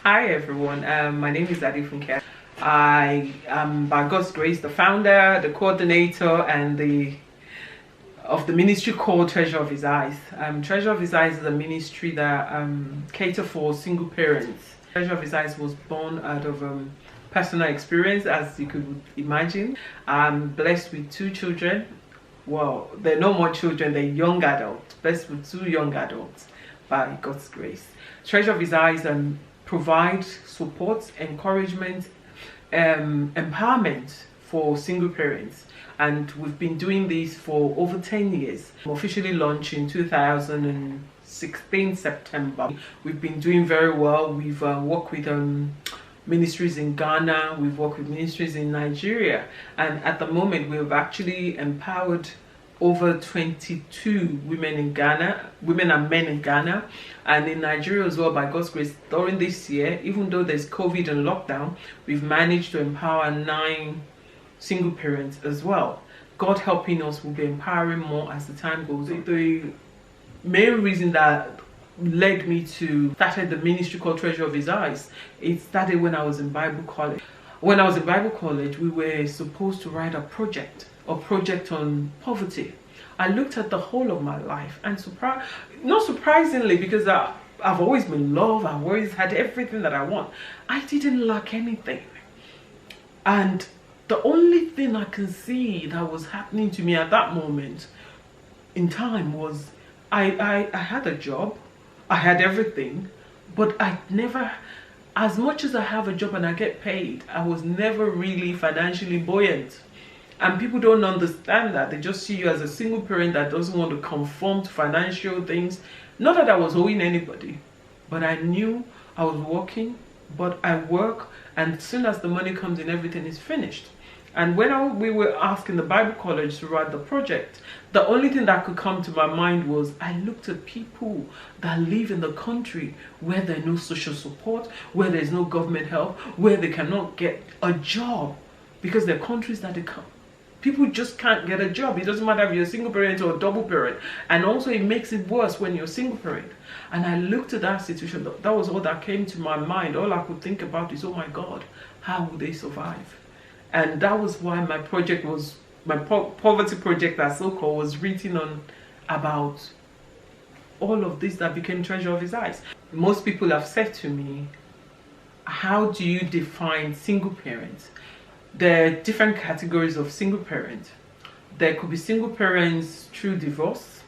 Hi everyone, my name is Adi Funke. I am, by God's grace, the founder, the coordinator, and of the ministry called Treasure of His Eyes. Treasure of His Eyes is a ministry that cater for single parents. Treasure of His Eyes was born out of personal experience, as you could imagine. I'm blessed with two children. Well, they're no more children, they're young adults. Blessed with two young adults, by God's grace. Treasure of His Eyes provide support, encouragement, empowerment for single parents, and we've been doing this for over 10 years. Officially launched in 2016 September. We've been doing very well. We've worked with ministries in Ghana, we've worked with ministries in Nigeria, and at the moment we've actually empowered over 22 women in Ghana, women and men in Ghana, and in Nigeria as well. By God's grace, during this year, even though there's COVID and lockdown, we've managed to empower 9 single parents as well. God helping us, will be empowering more as the time goes. The main reason that led me to started the ministry called Treasure of His Eyes, it started when I was in Bible college. When I was in Bible college, we were supposed to write a project on poverty. I looked at the whole of my life, and not surprisingly, because I've always been loved, I've always had everything that I want. I didn't lack anything. And the only thing I can see that was happening to me at that moment in time was I had a job, I had everything, but I never, as much as I have a job and I get paid, I was never really financially buoyant. And people don't understand that. They just see you as a single parent that doesn't want to conform to financial things. Not that I was owing anybody, but I knew I was working, but I work, and as soon as the money comes in, everything is finished. And when we were asking the Bible college to write the project, the only thing that could come to my mind was I looked at people that live in the country where there's no social support, where there's no government help, where they cannot get a job, because they're countries that people just can't get a job. It doesn't matter if you're a single parent or a double parent. And also it makes it worse when you're a single parent. And I looked at that situation. That was all that came to my mind. All I could think about is, oh my God, how will they survive? And that was why my project was, my poverty project, as so-called, was written on about all of this that became Treasure of His Eyes. Most people have said to me, how do you define single parents? There are different categories of single parent. There could be single parents through divorce,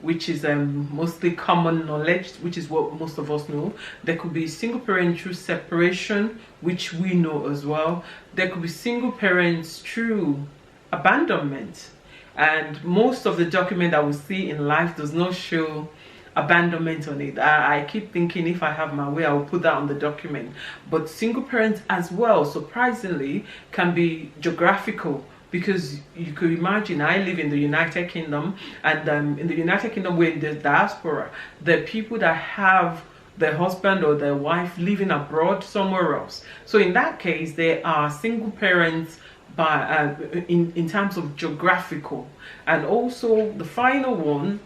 which is mostly common knowledge, which is what most of us know. There could be single parent through separation, which we know as well. There could be single parents through abandonment, and most of the document that we see in life does not show abandonment on it. I keep thinking, if I have my way, I will put that on the document. But single parents as well, surprisingly, can be geographical, because you could imagine, I live in the United Kingdom, and in the United Kingdom, we're in the diaspora. The people that have their husband or their wife living abroad somewhere else. So in that case, they are single parents by in terms of geographical. And also the final one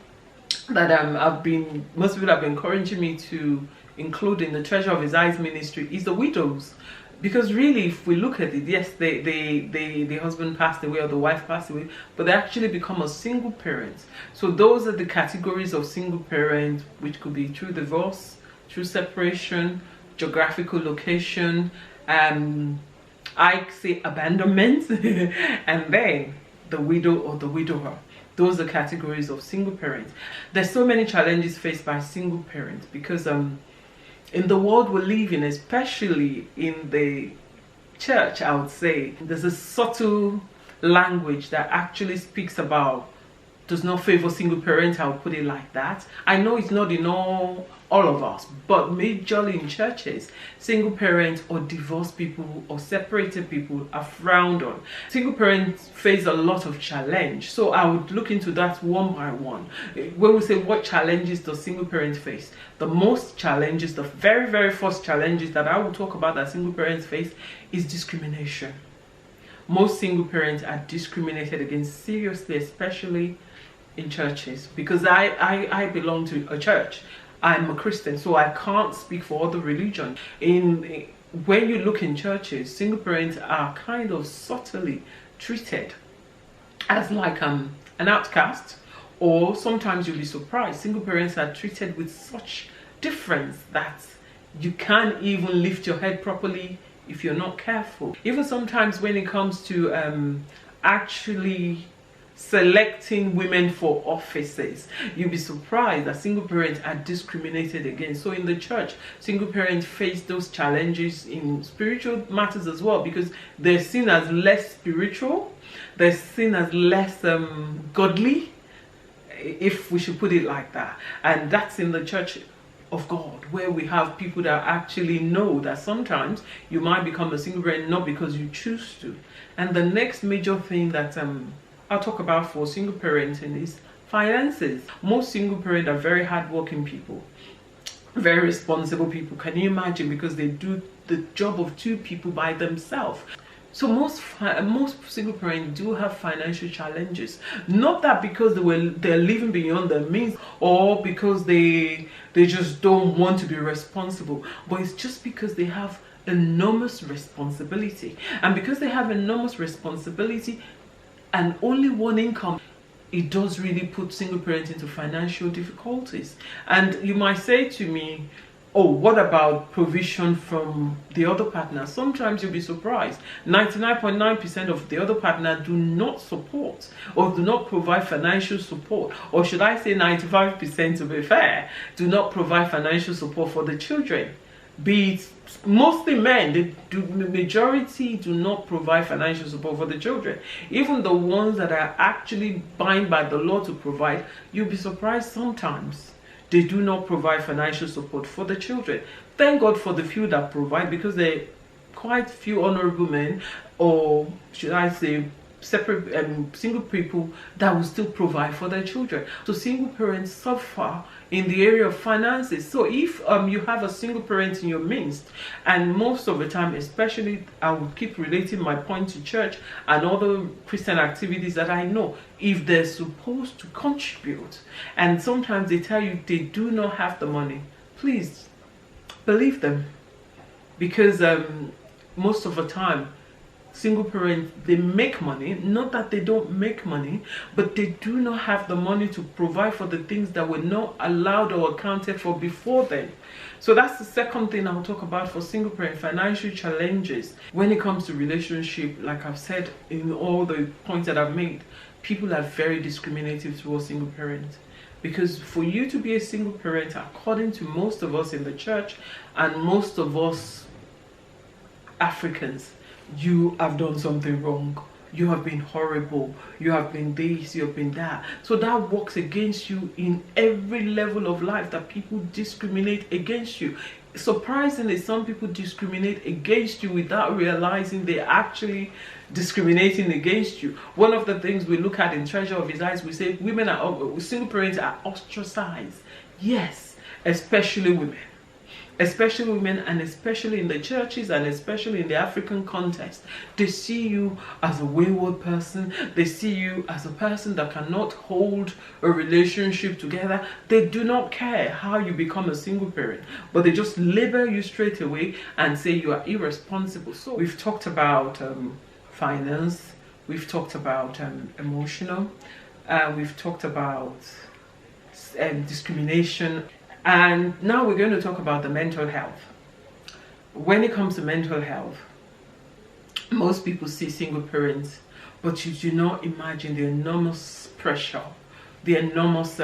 that most people have been encouraging me to include in the Treasure of His Eyes ministry is the widows. Because really, if we look at it, yes, the husband passed away or the wife passed away, but they actually become a single parent. So those are the categories of single parent, which could be through divorce, through separation, geographical location, I say abandonment, and then the widow or the widower. Those are categories of single parents. There's so many challenges faced by single parents, because in the world we live in, especially in the church, I would say, there's a subtle language that actually speaks about, does not favor single parents. I'll put it like that. I know it's not in all of us, but majorly in churches, single parents or divorced people or separated people are frowned on. Single parents face a lot of challenge, so I would look into that one by one. When we say what challenges does single parents face, the most challenges, the very first challenges that I will talk about that single parents face is discrimination. Most single parents are discriminated against seriously, especially in churches, because I belong to a church. I'm a Christian, so I can't speak for other religion. When you look in churches, single parents are kind of subtly treated as like an outcast, or sometimes you'll be surprised, single parents are treated with such difference that you can't even lift your head properly if you're not careful. Even sometimes when it comes to actually selecting women for offices, you'll be surprised that single parents are discriminated against. So in the church, single parents face those challenges in spiritual matters as well, because they're seen as less spiritual, they're seen as less godly, if we should put it like that. And that's in the church of God, where we have people that actually know that sometimes you might become a single parent not because you choose to. And the next major thing that I'll talk about for single parenting is finances. Most single parents are very hardworking people, very responsible people. Can you imagine? Because they do the job of two people by themselves. So most single parents do have financial challenges. Not that because they're living beyond their means, or because they just don't want to be responsible, but it's just because they have enormous responsibility. And because they have enormous responsibility and only one income, it does really put single parents into financial difficulties. And you might say to me, oh, what about provision from the other partner? Sometimes you'll be surprised. 99.9% of the other partner do not support or do not provide financial support. Or should I say 95%, to be fair, do not provide financial support for the children. Be it mostly men, the majority do not provide financial support for the children. Even the ones that are actually bound by the law to provide, you'll be surprised sometimes they do not provide financial support for the children. Thank God for the few that provide, because there are quite few honorable men, or should I say separate single people, that will still provide for their children. So single parents suffer in the area of finances. So if you have a single parent in your midst, and most of the time, especially, I would keep relating my point to church and other Christian activities that I know, if they're supposed to contribute and sometimes they tell you they do not have the money, please believe them. Because most of the time, single parents, they make money. Not that they don't make money, but they do not have the money to provide for the things that were not allowed or accounted for before then. So that's the second thing I'll talk about for single parent: financial challenges. When it comes to relationship, like I've said in all the points that I've made, people are very discriminative towards single parents. Because for you to be a single parent, according to most of us in the church and most of us Africans, you have done something wrong. You have been horrible. You have been this, you have been that. So that works against you in every level of life, that people discriminate against you. Surprisingly, some people discriminate against you without realizing they're actually discriminating against you. One of the things we look at in Treasure of His Eyes, we say single parents are ostracized. Yes, especially women. Especially women, and especially in the churches, and especially in the African context. They see you as a wayward person. They see you as a person that cannot hold a relationship together. They do not care how you become a single parent, but they just label you straight away and say you are irresponsible. So we've talked about finance, we've talked about emotional, we've talked about discrimination. And now we're going to talk about the mental health. When it comes to mental health, most people see single parents, but you do not imagine the enormous pressure, the enormous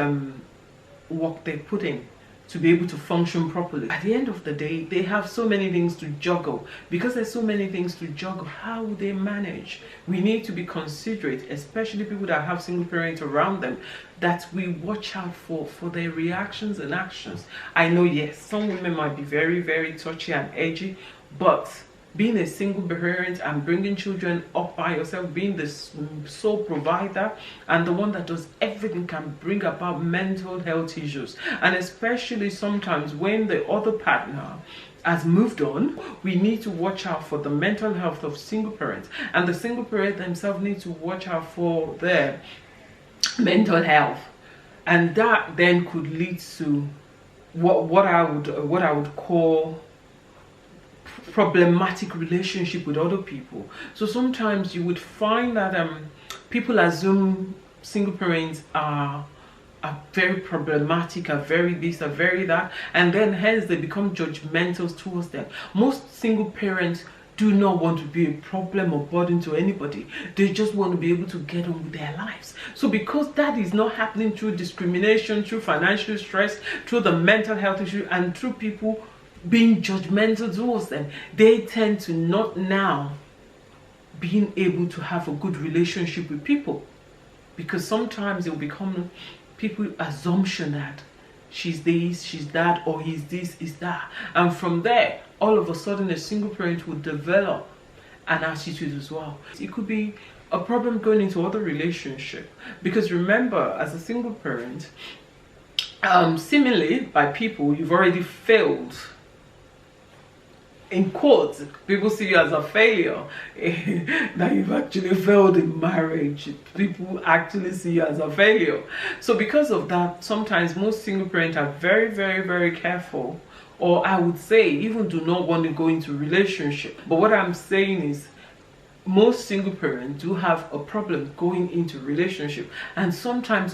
work they put in to be able to function properly. At the end of the day, they have so many things to juggle. Because there's so many things to juggle, how will they manage? We need to be considerate, especially people that have single parents around them, that we watch out for their reactions and actions. I know, yes, some women might be very, very touchy and edgy, but being a single parent and bringing children up by yourself, being the sole provider and the one that does everything, can bring about mental health issues. And especially sometimes when the other partner has moved on, we need to watch out for the mental health of single parents. And the single parents themselves need to watch out for their mental health. And that then could lead to what I would call problematic relationship with other people. So sometimes you would find that people assume single parents are very problematic, are very this, are very that, and then hence they become judgmental towards them. Most single parents do not want to be a problem or burden to anybody. They just want to be able to get on with their lives. So because that is not happening through discrimination, through financial stress, through the mental health issue, and through people being judgmental towards them, they tend to not now being able to have a good relationship with people, because sometimes it will become people assumption that she's this, she's that, or he's this, is that, and from there all of a sudden a single parent will develop an attitude as well. It could be a problem going into other relationship, because remember, as a single parent, seemingly by people you've already failed. In quotes, people see you as a failure, that you've actually failed in marriage. People actually see you as a failure. So because of that, sometimes most single parents are very, very, very careful, or I would say even do not want to go into relationship. But what I'm saying is, most single parents do have a problem going into relationship, and sometimes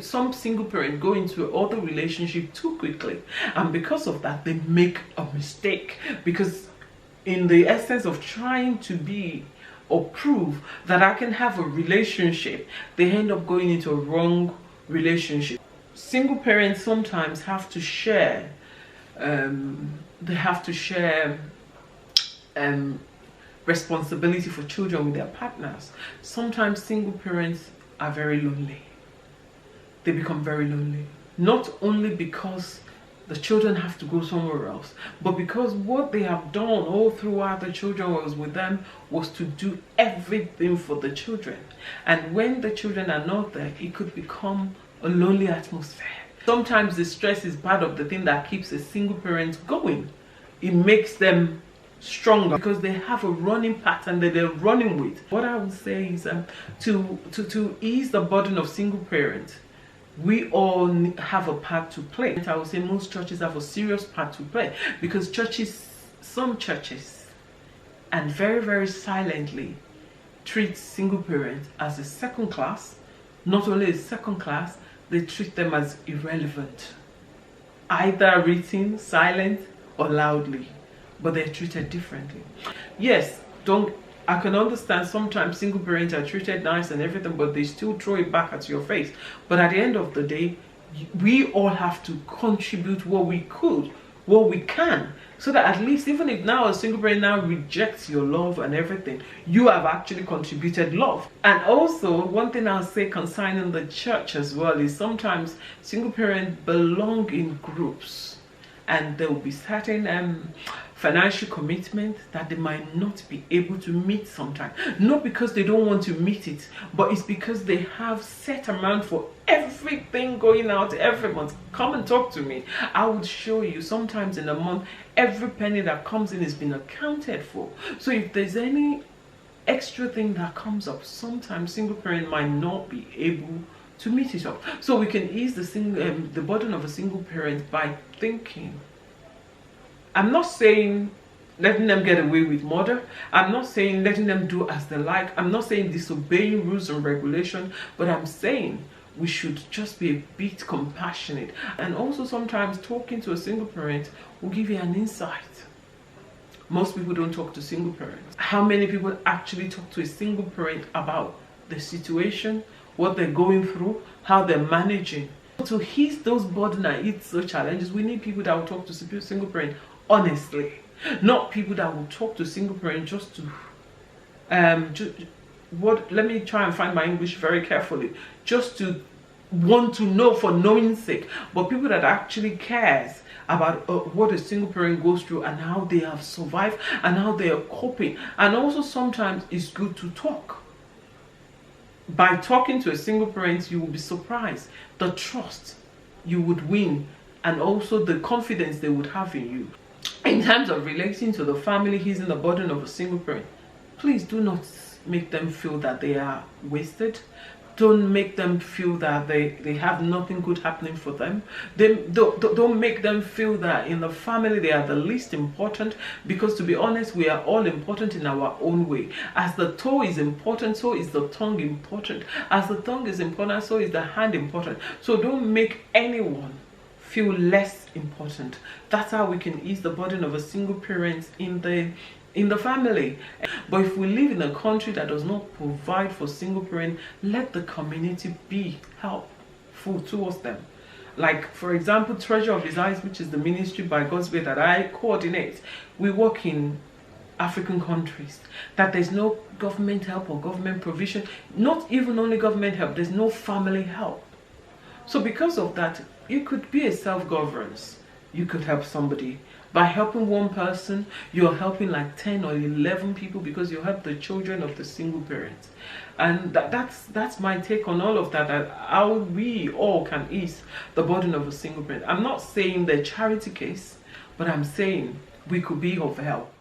some single parents go into other relationship too quickly, and because of that they make a mistake, because in the essence of trying to be or prove that I can have a relationship, they end up going into a wrong relationship. Single parents sometimes have to share responsibility for children with their partners. Sometimes single parents are very lonely. They become very lonely, not only because the children have to go somewhere else, but because what they have done all throughout the children was with them was to do everything for the children, and when the children are not there, it could become a lonely atmosphere. Sometimes the stress is part of the thing that keeps a single parent going. It makes them stronger because they have a running pattern that they're running with. What I would say is to ease the burden of single parents, we all have a part to play. I would say most churches have a serious part to play, because some churches, and very, very silently treat single parents as a second class. Not only a second class, they treat them as irrelevant, either written, silent, or loudly, but they're treated differently. Yes, I can understand sometimes single parents are treated nice and everything, but they still throw it back at your face. But at the end of the day, we all have to contribute what we could, what we can, so that at least, even if now a single parent now rejects your love and everything, you have actually contributed love. And also, one thing I'll say concerning the church as well is sometimes single parents belong in groups, and there will be certain financial commitment that they might not be able to meet sometimes. Not because they don't want to meet it, but it's because they have set amount for everything going out every month. Come and talk to me. I would show you sometimes in a month, every penny that comes in has been accounted for. So if there's any extra thing that comes up, sometimes single parent might not be able to meet it up. So we can ease the burden of a single parent by thinking. I'm not saying letting them get away with murder. I'm not saying letting them do as they like. I'm not saying disobeying rules and regulation, but I'm saying we should just be a bit compassionate. And also sometimes talking to a single parent will give you an insight. Most people don't talk to single parents. How many people actually talk to a single parent about the situation, what they're going through, how they're managing? To ease those burdens and ease those challenges, we need people that will talk to single parent honestly, not people that will talk to single parent just to let me try and find my English very carefully, just to want to know for knowing sake, but people that actually cares about what a single parent goes through and how they have survived and how they are coping. And also sometimes it's good to talk. By talking to a single parent, you will be surprised the trust you would win, and also the confidence they would have in you. In terms of relating to the family, easing the burden of a single parent, please do not make them feel that they are wasted. Don't make them feel that they have nothing good happening for them. Don't make them feel that in the family they are the least important, because to be honest, we are all important in our own way. As the toe is important, so is the tongue important. As the tongue is important, so is the hand important. So don't make anyone feel less important. That's how we can ease the burden of a single parent in the family. But if we live in a country that does not provide for single parent, let the community be helpful towards them. Like, for example, Treasure of His Eyes, which is the ministry by God's way that I coordinate. We work in African countries that there's no government help or government provision, not even only government help, there's no family help. So because of that, it could be a self-governance. You could help somebody. By helping one person, you're helping like 10 or 11 people, because you help the children of the single parents. And that's my take on all of that, how we all can ease the burden of a single parent. I'm not saying the charity case, but I'm saying we could be of help.